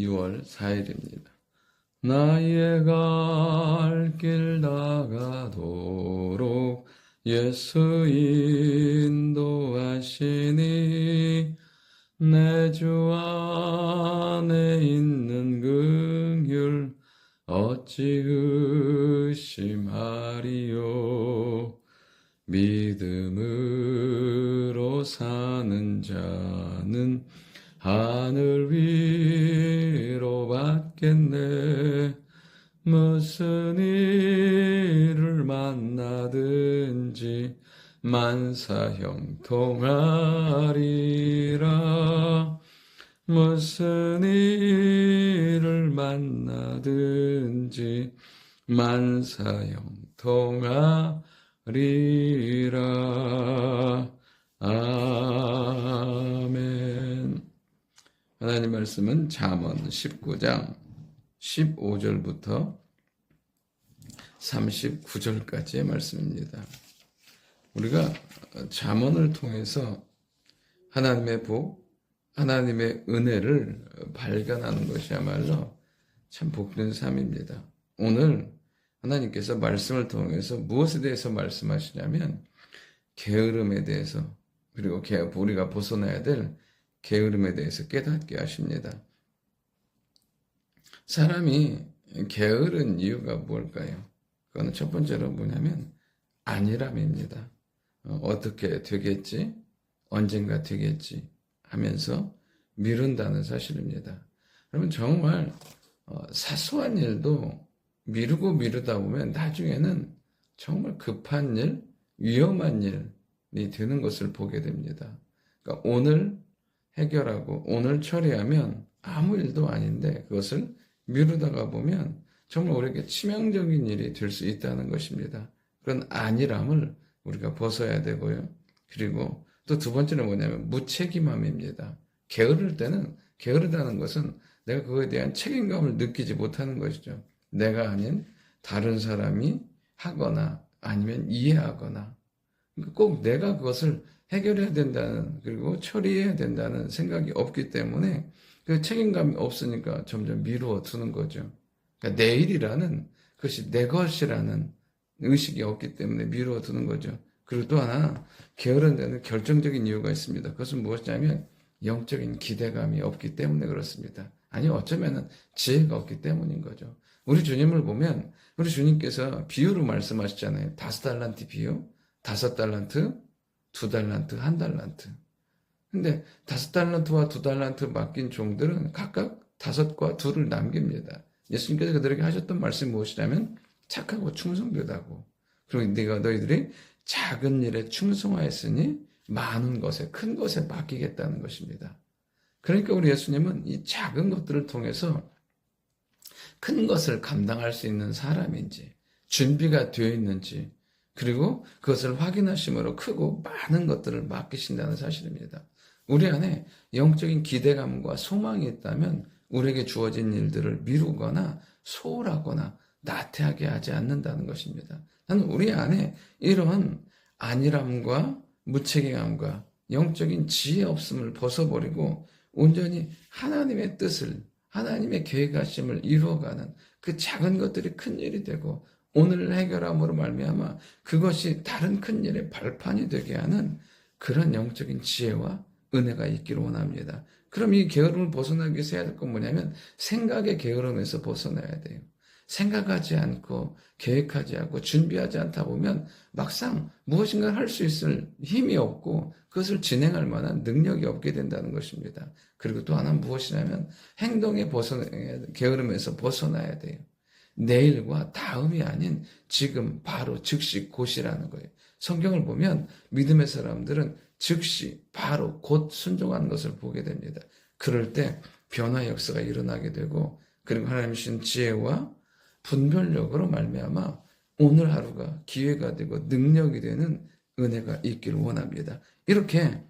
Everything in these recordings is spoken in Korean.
6월 4일입니다. 나의 갈 길 다가도록 예수 인도하시니 내 주 안에 있는 긍휼 어찌 의심하리요. 믿음으로 사는 자는 하늘 위로 받겠네. 무슨 일을 만나든지 만사형통하리라. 무슨 일을 만나든지 만사형통하리라. 아멘. 하나님 말씀은 잠언 19장 15절부터 39절까지의 말씀입니다. 우리가 잠언을 통해서 하나님의 복, 하나님의 은혜를 발견하는 것이야말로 참 복된 삶입니다. 오늘 하나님께서 말씀을 통해서 무엇에 대해서 말씀하시냐면 게으름에 대해서, 그리고 우리가 벗어나야 될 게으름에 대해서 깨닫게 하십니다. 사람이 게으른 이유가 뭘까요? 그거는 첫 번째로 뭐냐면 안일함입니다. 어떻게 되겠지? 언젠가 되겠지? 하면서 미룬다는 사실입니다. 여러분, 정말 사소한 일도 미루다 보면 나중에는 정말 급한 일, 위험한 일이 되는 것을 보게 됩니다. 그러니까 오늘 해결하고 오늘 처리하면 아무 일도 아닌데 그것을 미루다가 보면 정말 우리에게 치명적인 일이 될 수 있다는 것입니다. 그런 안일함을 우리가 벗어야 되고요. 그리고 또 두 번째는 뭐냐면 무책임함입니다. 게으르다는 것은 내가 그거에 대한 책임감을 느끼지 못하는 것이죠. 내가 아닌 다른 사람이 하거나 아니면 이해하거나 꼭 내가 그것을 해결해야 된다는, 그리고 처리해야 된다는 생각이 없기 때문에 그 책임감이 없으니까 점점 미루어 두는 거죠. 그러니까 내 일이라는 것이 내 것이라는 의식이 없기 때문에 미루어 두는 거죠. 그리고 또 하나 게으른 데는 결정적인 이유가 있습니다. 그것은 무엇이냐면 영적인 기대감이 없기 때문에 그렇습니다. 아니, 어쩌면 지혜가 없기 때문인 거죠. 우리 주님을 보면 우리 주님께서 비유로 말씀하시잖아요. 5달란트 비유, 5달란트, 2달란트, 1달란트. 근데 5달란트와 2달란트 맡긴 종들은 각각 5과 2를 남깁니다. 예수님께서 그들에게 하셨던 말씀이 무엇이냐면 착하고 충성되다고. 그리고 너희들이 작은 일에 충성하였으니 많은 것에, 큰 것에 맡기겠다는 것입니다. 그러니까 우리 예수님은 이 작은 것들을 통해서 큰 것을 감당할 수 있는 사람인지, 준비가 되어 있는지, 그리고 그것을 확인하심으로 크고 많은 것들을 맡기신다는 사실입니다. 우리 안에 영적인 기대감과 소망이 있다면 우리에게 주어진 일들을 미루거나 소홀하거나 나태하게 하지 않는다는 것입니다. 나는 우리 안에 이런 안일함과 무책임함과 영적인 지혜 없음을 벗어버리고 온전히 하나님의 뜻을, 하나님의 계획하심을 이루어가는 그 작은 것들이 큰 일이 되고 오늘 해결함으로 말미암아 그것이 다른 큰 일의 발판이 되게 하는 그런 영적인 지혜와 은혜가 있기를 원합니다. 그럼 이 게으름을 벗어나기 위해서 해야 될 건 뭐냐면 생각의 게으름에서 벗어나야 돼요. 생각하지 않고 계획하지 않고 준비하지 않다 보면 막상 무엇인가 할 수 있을 힘이 없고 그것을 진행할 만한 능력이 없게 된다는 것입니다. 그리고 또 하나는 무엇이냐면 행동의 게으름에서 벗어나야 돼요. 내일과 다음이 아닌 지금 바로 즉시 곧이라는 거예요. 성경을 보면 믿음의 사람들은 즉시 바로 곧 순종하는 것을 보게 됩니다. 그럴 때 변화 역사가 일어나게 되고 그리고 하나님이 주신 지혜와 분별력으로 말미암아 오늘 하루가 기회가 되고 능력이 되는 은혜가 있기를 원합니다. 이렇게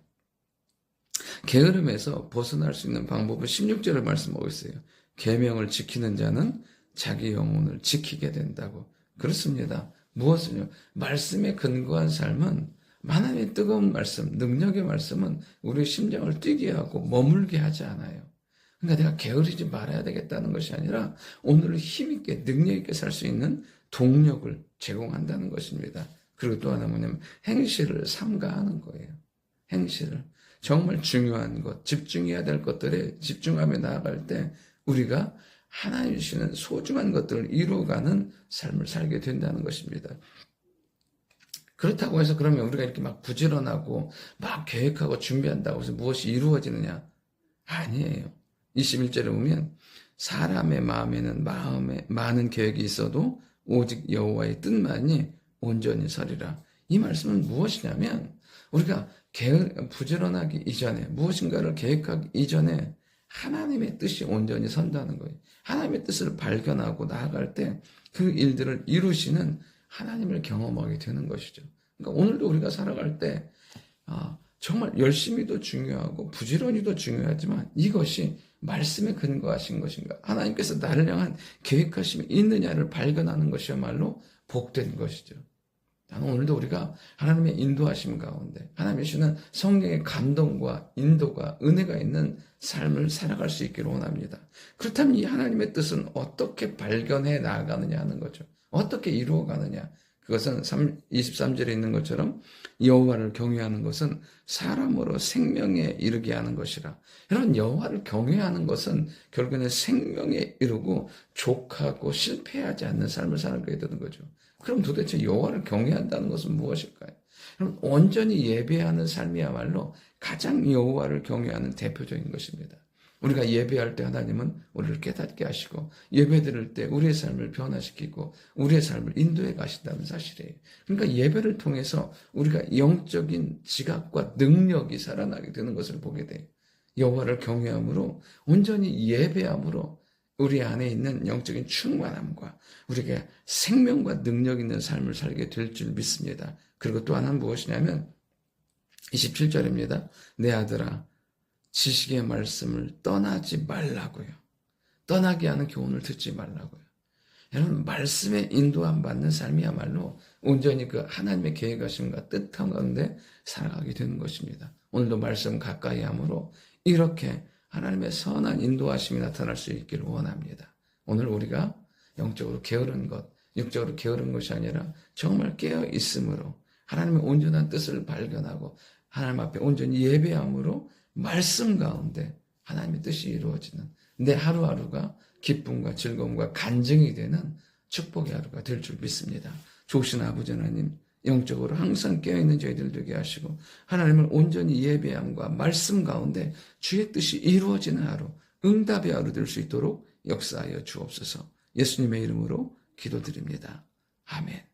게으름에서 벗어날 수 있는 방법은 16절을 말씀하고 있어요. 계명을 지키는 자는 자기 영혼을 지키게 된다고. 그렇습니다. 무엇을요? 말씀에 근거한 삶은 하나님의 뜨거운 말씀, 능력의 말씀은 우리의 심장을 뛰게 하고 머물게 하지 않아요. 그러니까 내가 게으르지 말아야 되겠다는 것이 아니라 오늘을 힘있게 능력있게 살 수 있는 동력을 제공한다는 것입니다. 그리고 또 하나 뭐냐면 행실을 삼가하는 거예요. 행실을. 정말 중요한 것, 집중해야 될 것들에 집중하며 나아갈 때 우리가 하나님 주시는 소중한 것들을 이루어가는 삶을 살게 된다는 것입니다. 그렇다고 해서 그러면 우리가 이렇게 막 부지런하고 막 계획하고 준비한다고 해서 무엇이 이루어지느냐? 아니에요. 21절에 보면 사람의 마음에는 많은 계획이 있어도 오직 여호와의 뜻만이 온전히 서리라. 이 말씀은 무엇이냐면 우리가 부지런하기 이전에 무엇인가를 계획하기 이전에 하나님의 뜻이 온전히 선다는 거예요. 하나님의 뜻을 발견하고 나아갈 때 그 일들을 이루시는 하나님을 경험하게 되는 것이죠. 그러니까 오늘도 우리가 살아갈 때 정말 열심히도 중요하고 부지런히도 중요하지만 이것이 말씀에 근거하신 것인가? 하나님께서 나를 향한 계획하심이 있느냐를 발견하는 것이야말로 복된 것이죠. 나는 오늘도 우리가 하나님의 인도하심 가운데 하나님이 주시는 성령의 감동과 인도가 은혜가 있는 삶을 살아갈 수 있기를 원합니다. 그렇다면 이 하나님의 뜻은 어떻게 발견해 나아가느냐 하는 거죠. 어떻게 이루어가느냐. 그것은 23절에 있는 것처럼 여호와를 경외하는 것은 사람으로 생명에 이르게 하는 것이라. 여러분 여호와를 경외하는 것은 결국에는 생명에 이르고 족하고 실패하지 않는 삶을 살게 되는 거죠. 그럼 도대체 여호와를 경외한다는 것은 무엇일까요? 그럼 온전히 예배하는 삶이야말로 가장 여호와를 경외하는 대표적인 것입니다. 우리가 예배할 때 하나님은 우리를 깨닫게 하시고 예배드릴 때 우리의 삶을 변화시키고 우리의 삶을 인도해 가신다는 사실이에요. 그러니까 예배를 통해서 우리가 영적인 지각과 능력이 살아나게 되는 것을 보게 돼요. 여호와를 경외함으로 온전히 예배함으로 우리 안에 있는 영적인 충만함과 우리가 생명과 능력 있는 삶을 살게 될 줄 믿습니다. 그리고 또 하나는 무엇이냐면 27절입니다. 내 아들아 지식의 말씀을 떠나지 말라고요. 떠나게 하는 교훈을 듣지 말라고요. 여러분 말씀에 인도함 받는 삶이야말로 온전히 그 하나님의 계획하심과 뜻한 가운데 살아가게 되는 것입니다. 오늘도 말씀 가까이 함으로 이렇게 하나님의 선한 인도하심이 나타날 수 있기를 원합니다. 오늘 우리가 영적으로 게으른 것, 육적으로 게으른 것이 아니라 정말 깨어 있음으로 하나님의 온전한 뜻을 발견하고 하나님 앞에 온전히 예배함으로 말씀 가운데 하나님의 뜻이 이루어지는 내 하루하루가 기쁨과 즐거움과 간증이 되는 축복의 하루가 될 줄 믿습니다. 좋으신 아버지 하나님, 영적으로 항상 깨어있는 저희들 되게 하시고 하나님을 온전히 예배함과 말씀 가운데 주의 뜻이 이루어지는 하루, 응답의 하루 될 수 있도록 역사하여 주옵소서. 예수님의 이름으로 기도드립니다. 아멘.